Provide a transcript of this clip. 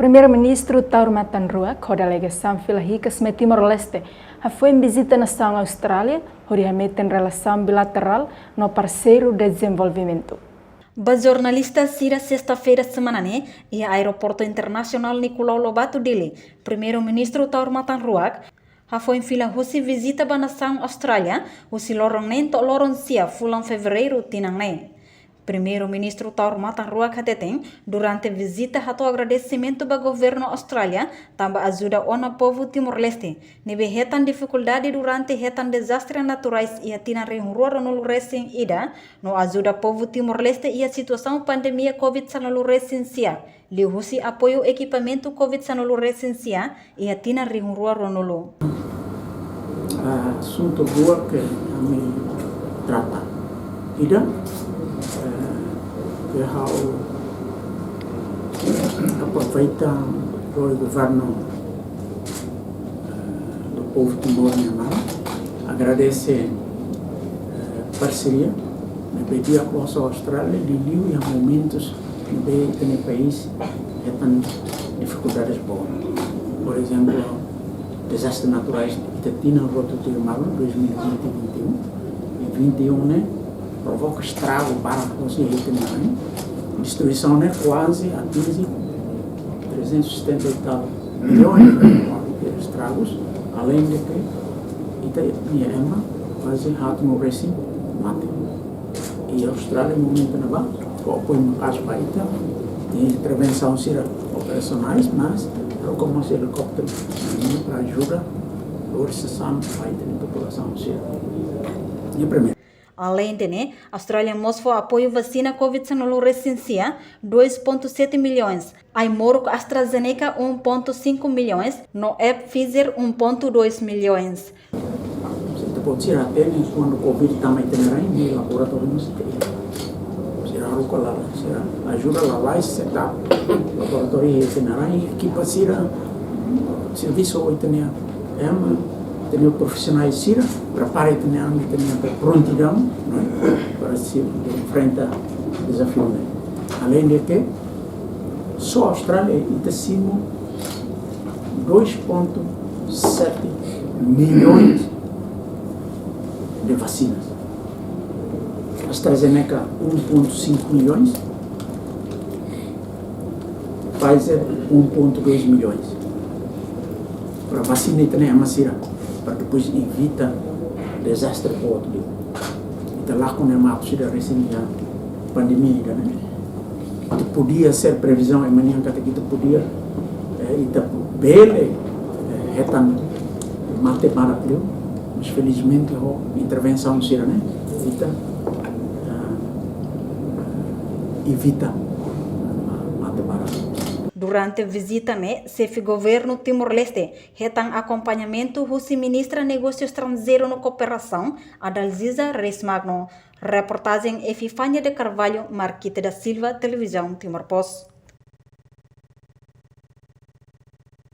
Primeiro-Ministro Tauro Matanrua, com a delegação Fila-Rica Sme Timor-Leste, foi em visita na nação Austrália, onde remete em relação bilateral no parceiro de desenvolvimento. O jornalista Sira sexta-feira semana e aeroporto internacional Nicolau Lobato Dili, primeiro-ministro Tauro Matanrua, foi em fila husi visita a nação Austrália, husi lorong nen to lorong sia fulan fevereiro tinang ne. Primeiro-ministro Tauro Matanrua Kateteng, durante a visita, ratou agradecimento ao governo Austrália, também ajuda ao povo Timor-Leste. Nebe retan dificuldade durante retan desastres naturais e a tina rehurua no recém ida, no ajuda povo Timor-Leste e a situação pandemia Covid-19 recensia. Li husi apoio equipamento Covid-19 recensia e a tina rehurua no assunto boa que a me trata. Ida aproveita o governo do povo Timor-Leste, agradece a parceria, me pedir a Costa Austrália de livre a momentos que no país tem dificuldades boas. Por exemplo, desastres naturais que tem na rota de Malo 2020 e 2021, né? Provoca estrago para conseguir também. Destruição quase atinge 370 e tal milhões de estragos, além de que Itaiema quase rato no Recife mate. E a Austrália, no momento, não vai, com apoio no caso para Ita, tem intervenção operacionais, mas como esse helicóptero para ajuda a organização para a população. E primeiro. Além de a Austrália mostrou apoio vacina Covid-19 recensia 2,7 milhões, a Morocco AstraZeneca 1,5 milhões, no Pfizer 1,2 milhões. Você pode tirar até quando o Covid também tem em laboratório no CTI. Ajuda lá e setar laboratório e equipa Sira, serviço hoje tem profissionais Sira, prepara tem prontidão para se enfrentar o desafio. Além de que, só a Austrália está acima 2,7 milhões de vacinas. AstraZeneca 1,5 milhões, Pfizer 1,2 milhões. Para vacina também é macira, para depois evita desastre para o outro. Então lá quando é uma possível recente pandemia, né? Que podia ser previsão, amanhã que podia, então bele retan mate para aquilo, mas felizmente a intervenção será, né? Então evita mate para. Durante a visita, chefe governo Timor-Leste retan acompanhamento do ministra Negócios Estrangeiros e Cooperação, Adalgisa Reis Magno. Reportagem Efifânia de Carvalho, Marquita da Silva, Televisão Timor-Post.